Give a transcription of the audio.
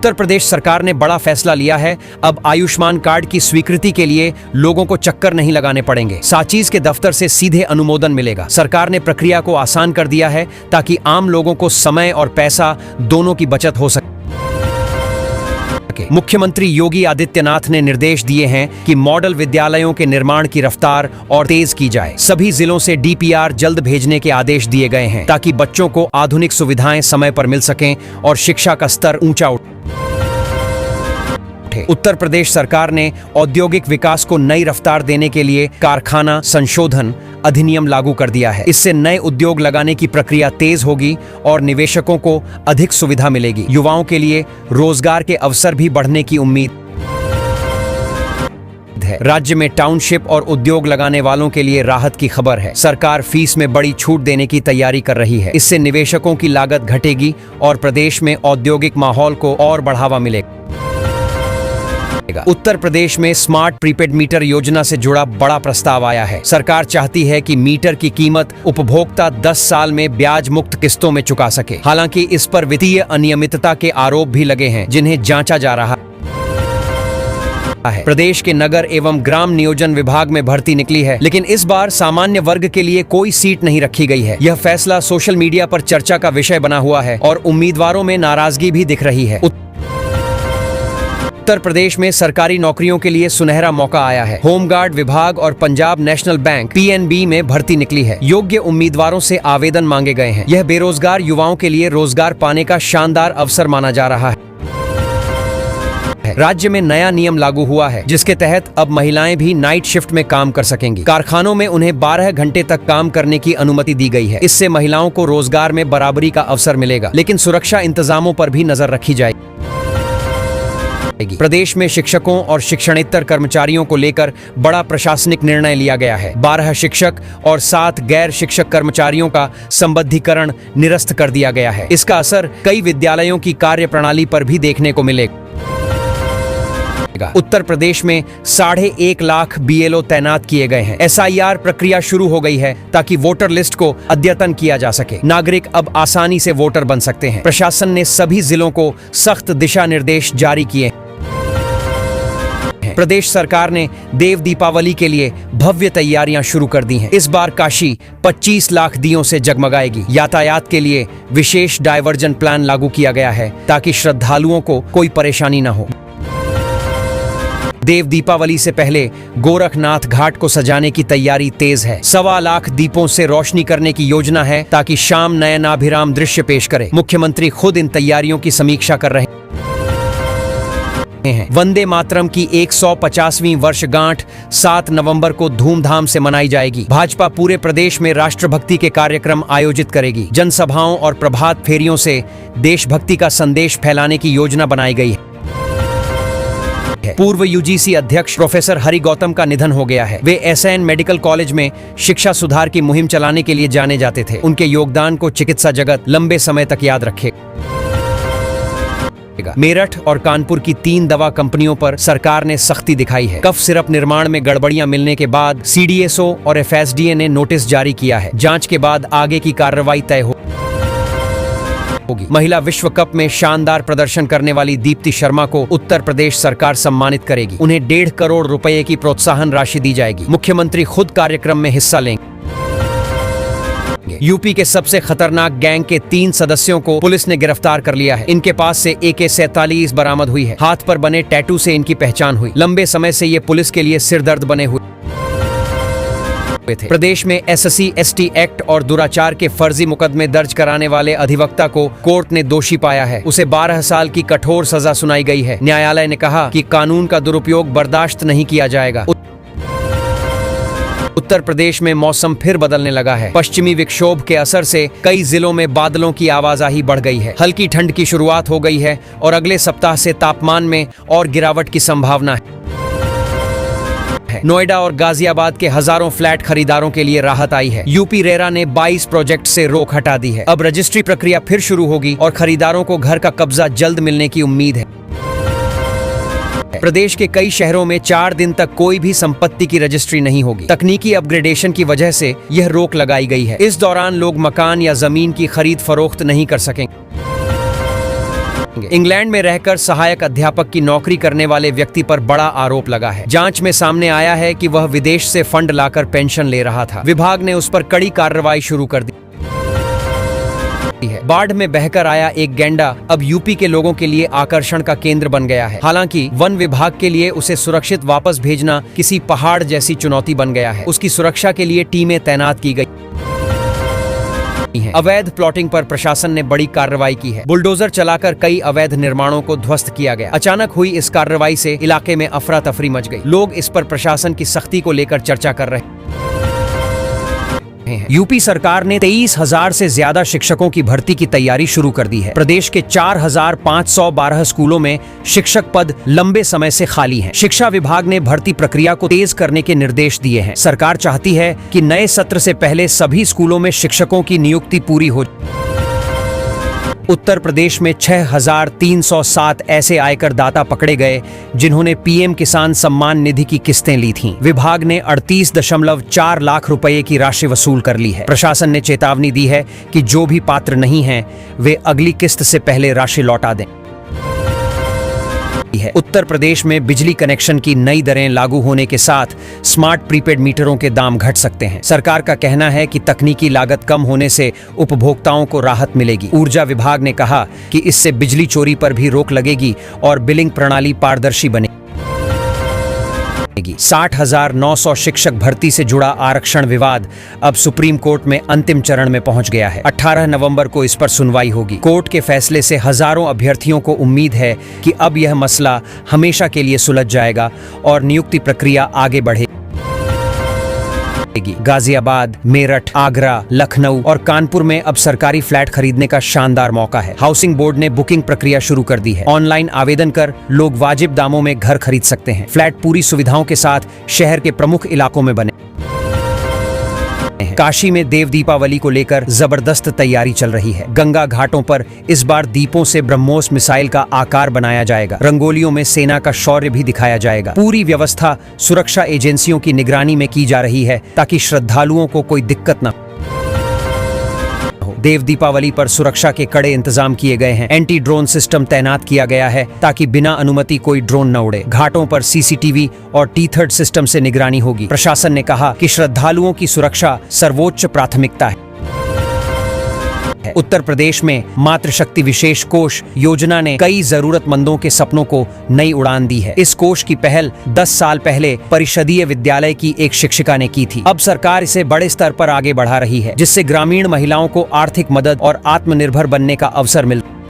उत्तर प्रदेश सरकार ने बड़ा फैसला लिया है। अब आयुष्मान कार्ड की स्वीकृति के लिए लोगों को चक्कर नहीं लगाने पड़ेंगे। साचीज के दफ्तर से सीधे अनुमोदन मिलेगा। सरकार ने प्रक्रिया को आसान कर दिया है ताकि आम लोगों को समय और पैसा दोनों की बचत हो सके। मुख्यमंत्री योगी आदित्यनाथ ने निर्देश दिए हैं कि मॉडल विद्यालयों के निर्माण की रफ्तार और तेज की जाए। सभी जिलों से डीपीआर जल्द भेजने के आदेश दिए गए हैं ताकि बच्चों को आधुनिक सुविधाएं समय पर मिल सकें और शिक्षा का स्तर ऊंचा उठे। उत्तर प्रदेश सरकार ने औद्योगिक विकास को नई रफ्तार देने के लिए कारखाना संशोधन अधिनियम लागू कर दिया है। इससे नए उद्योग लगाने की प्रक्रिया तेज होगी और निवेशकों को अधिक सुविधा मिलेगी। युवाओं के लिए रोजगार के अवसर भी बढ़ने की उम्मीद है। राज्य में टाउनशिप और उद्योग लगाने वालों के लिए राहत की खबर है। सरकार फीस में बड़ी छूट देने की तैयारी कर रही है। इससे निवेशकों की लागत घटेगी और प्रदेश में औद्योगिक माहौल को और बढ़ावा मिलेगा। उत्तर प्रदेश में स्मार्ट प्रीपेड मीटर योजना से जुड़ा बड़ा प्रस्ताव आया है। सरकार चाहती है कि मीटर की कीमत उपभोक्ता 10 साल में ब्याज मुक्त किस्तों में चुका सके। हालांकि इस पर वित्तीय अनियमितता के आरोप भी लगे हैं जिन्हें जांचा जा रहा है। प्रदेश के नगर एवं ग्राम नियोजन विभाग में भर्ती निकली है, लेकिन इस बार सामान्य वर्ग के लिए कोई सीट नहीं रखी गई है। यह फैसला सोशल मीडिया पर चर्चा का विषय बना हुआ है और उम्मीदवारों में नाराजगी भी दिख रही है। उत्तर प्रदेश में सरकारी नौकरियों के लिए सुनहरा मौका आया है। होमगार्ड विभाग और पंजाब नेशनल बैंक पीएनबी में भर्ती निकली है। योग्य उम्मीदवारों से आवेदन मांगे गए हैं। यह बेरोजगार युवाओं के लिए रोजगार पाने का शानदार अवसर माना जा रहा है। राज्य में नया नियम लागू हुआ है जिसके तहत अब महिलाएं भी नाइट शिफ्ट में काम कर सकेंगी। कारखानों में उन्हें 12 घंटे तक काम करने की अनुमति दी गई है। इससे महिलाओं को रोजगार में बराबरी का अवसर मिलेगा, लेकिन सुरक्षा इंतजामों पर भी नजर रखी जाएगी। प्रदेश में शिक्षकों और शिक्षणेतर कर्मचारियों को लेकर बड़ा प्रशासनिक निर्णय लिया गया है। 12 शिक्षक और 7 गैर शिक्षक कर्मचारियों का संबद्धीकरण निरस्त कर दिया गया है। इसका असर कई विद्यालयों की कार्यप्रणाली पर भी देखने को मिलेगा। उत्तर प्रदेश में 1.5 लाख बीएलओ तैनात किए गए हैं। एसआईआर प्रक्रिया शुरू हो गई है ताकि वोटर लिस्ट को अद्यतन किया जा सके। नागरिक अब आसानी से वोटर बन सकते हैं। प्रशासन ने सभी जिलों को सख्त दिशा निर्देश जारी किए हैं। प्रदेश सरकार ने देव दीपावली के लिए भव्य तैयारियां शुरू कर दी हैं। इस बार काशी 25 लाख दियों से जगमगाएगी। यातायात के लिए विशेष डायवर्जन प्लान लागू किया गया है ताकि श्रद्धालुओं को कोई परेशानी न हो। देव दीपावली से पहले गोरखनाथ घाट को सजाने की तैयारी तेज है। 1.25 लाख दीपों से रोशनी करने की योजना है ताकि शाम नयनाभिराम दृश्य पेश करे। मुख्यमंत्री खुद इन तैयारियों की समीक्षा कर रहे हैं। वंदे मातरम की 150वीं वर्षगांठ 7 नवंबर को धूमधाम से मनाई जाएगी। भाजपा पूरे प्रदेश में राष्ट्रभक्ति के कार्यक्रम आयोजित करेगी। जनसभाओं और प्रभात फेरियों से देशभक्ति का संदेश फैलाने की योजना बनाई गई है। पूर्व यूजीसी अध्यक्ष प्रोफेसर हरि गौतम का निधन हो गया है। वे एसएन मेडिकल कॉलेज में शिक्षा सुधार की मुहिम चलाने के लिए जाने जाते थे। उनके योगदान को चिकित्सा जगत लंबे समय तक याद रखेगा। मेरठ और कानपुर की 3 दवा कंपनियों पर सरकार ने सख्ती दिखाई है। कफ सिरप निर्माण में गड़बड़ियां मिलने के बाद सीडीएसओ और एफएसडीए ने नोटिस जारी किया है। जांच के बाद आगे की कार्रवाई तय होगी। महिला विश्व कप में शानदार प्रदर्शन करने वाली दीप्ति शर्मा को उत्तर प्रदेश सरकार सम्मानित करेगी। उन्हें 1.5 करोड़ रुपए की प्रोत्साहन राशि दी जाएगी। मुख्यमंत्री खुद कार्यक्रम में हिस्सा लेंगे। यूपी के सबसे खतरनाक गैंग के 3 सदस्यों को पुलिस ने गिरफ्तार कर लिया है। इनके पास से AK-47 बरामद हुई है। हाथ पर बने टैटू से इनकी पहचान हुई। लंबे समय से ये पुलिस के लिए सिरदर्द बने हुए थे। प्रदेश में SC/ST एक्ट और दुराचार के फर्जी मुकदमे दर्ज कराने वाले अधिवक्ता को कोर्ट ने दोषी पाया है। उसे 12 साल की कठोर सजा सुनाई गई है। न्यायालय ने कहा कि कानून का दुरुपयोग बर्दाश्त नहीं किया जाएगा। उत्तर प्रदेश में मौसम फिर बदलने लगा है। पश्चिमी विक्षोभ के असर से कई जिलों में बादलों की आवाजाही बढ़ गई है। हल्की ठंड की शुरुआत हो गई है और अगले सप्ताह से तापमान में और गिरावट की संभावना है। नोएडा और गाजियाबाद के हजारों फ्लैट खरीदारों के लिए राहत आई है। यूपी रेरा ने 22 प्रोजेक्ट से रोक हटा दी है। अब रजिस्ट्री प्रक्रिया फिर शुरू होगी और खरीदारों को घर का कब्जा जल्द मिलने की उम्मीद है। प्रदेश के कई शहरों में 4 दिन तक कोई भी संपत्ति की रजिस्ट्री नहीं होगी। तकनीकी अपग्रेडेशन की वजह से यह रोक लगाई गई है। इस दौरान लोग मकान या जमीन की खरीद फरोख्त नहीं कर सकेंगे। इंग्लैंड में रहकर सहायक अध्यापक की नौकरी करने वाले व्यक्ति पर बड़ा आरोप लगा है। जांच में सामने आया है कि वह विदेश से फंड लाकर पेंशन ले रहा था। विभाग ने उस पर कड़ी कार्रवाई शुरू कर दी है। बाढ़ में बहकर आया एक गैंडा अब यूपी के लोगों के लिए आकर्षण का केंद्र बन गया है। हालांकि वन विभाग के लिए उसे सुरक्षित वापस भेजना किसी पहाड़ जैसी चुनौती बन गया है। उसकी सुरक्षा के लिए टीमें तैनात की गई हैं। अवैध प्लॉटिंग पर प्रशासन ने बड़ी कार्रवाई की है। बुलडोजर चलाकर कई अवैध निर्माणों को ध्वस्त किया गया। अचानक हुई इस कार्रवाई से इलाके में अफरा तफरी मच गई। लोग इस पर प्रशासन की सख्ती को लेकर चर्चा कर रहे हैं। यूपी सरकार ने 23,000 से ज्यादा शिक्षकों की भर्ती की तैयारी शुरू कर दी है। प्रदेश के 4,512 स्कूलों में शिक्षक पद लंबे समय से खाली हैं। शिक्षा विभाग ने भर्ती प्रक्रिया को तेज करने के निर्देश दिए हैं। सरकार चाहती है कि नए सत्र से पहले सभी स्कूलों में शिक्षकों की नियुक्ति पूरी हो। उत्तर प्रदेश में 6,307 ऐसे आयकर दाता पकड़े गए जिन्होंने पीएम किसान सम्मान निधि की किस्तें ली थीं। विभाग ने 38.4 लाख रुपए की राशि वसूल कर ली है। प्रशासन ने चेतावनी दी है कि जो भी पात्र नहीं हैं, वे अगली किस्त से पहले राशि लौटा दें। उत्तर प्रदेश में बिजली कनेक्शन की नई दरें लागू होने के साथ स्मार्ट प्रीपेड मीटरों के दाम घट सकते हैं। सरकार का कहना है कि तकनीकी लागत कम होने से उपभोक्ताओं को राहत मिलेगी। ऊर्जा विभाग ने कहा कि इससे बिजली चोरी पर भी रोक लगेगी और बिलिंग प्रणाली पारदर्शी बनेगी। 60,900 शिक्षक भर्ती से जुड़ा आरक्षण विवाद अब सुप्रीम कोर्ट में अंतिम चरण में पहुंच गया है। 18 नवंबर को इस पर सुनवाई होगी। कोर्ट के फैसले से हजारों अभ्यर्थियों को उम्मीद है कि अब यह मसला हमेशा के लिए सुलझ जाएगा और नियुक्ति प्रक्रिया आगे बढ़ेगी। गाजियाबाद, मेरठ, आगरा, लखनऊ और कानपुर में अब सरकारी फ्लैट खरीदने का शानदार मौका है। हाउसिंग बोर्ड ने बुकिंग प्रक्रिया शुरू कर दी है। ऑनलाइन आवेदन कर लोग वाजिब दामों में घर खरीद सकते हैं। फ्लैट पूरी सुविधाओं के साथ शहर के प्रमुख इलाकों में बने। काशी में देव दीपावली को लेकर जबरदस्त तैयारी चल रही है। गंगा घाटों पर इस बार दीपों से ब्रह्मोस मिसाइल का आकार बनाया जाएगा। रंगोलियों में सेना का शौर्य भी दिखाया जाएगा। पूरी व्यवस्था सुरक्षा एजेंसियों की निगरानी में की जा रही है ताकि श्रद्धालुओं को कोई दिक्कत न हो। देव दीपावली पर सुरक्षा के कड़े इंतजाम किए गए हैं। एंटी ड्रोन सिस्टम तैनात किया गया है ताकि बिना अनुमति कोई ड्रोन न उड़े। घाटों पर सीसीटीवी और टी-3 सिस्टम से निगरानी होगी। प्रशासन ने कहा कि श्रद्धालुओं की सुरक्षा सर्वोच्च प्राथमिकता है। उत्तर प्रदेश में मातृशक्ति विशेष कोष योजना ने कई जरूरतमंदों के सपनों को नई उड़ान दी है। इस कोष की पहल 10 साल पहले परिषदीय विद्यालय की एक शिक्षिका ने की थी। अब सरकार इसे बड़े स्तर पर आगे बढ़ा रही है, जिससे ग्रामीण महिलाओं को आर्थिक मदद और आत्मनिर्भर बनने का अवसर मिलता है।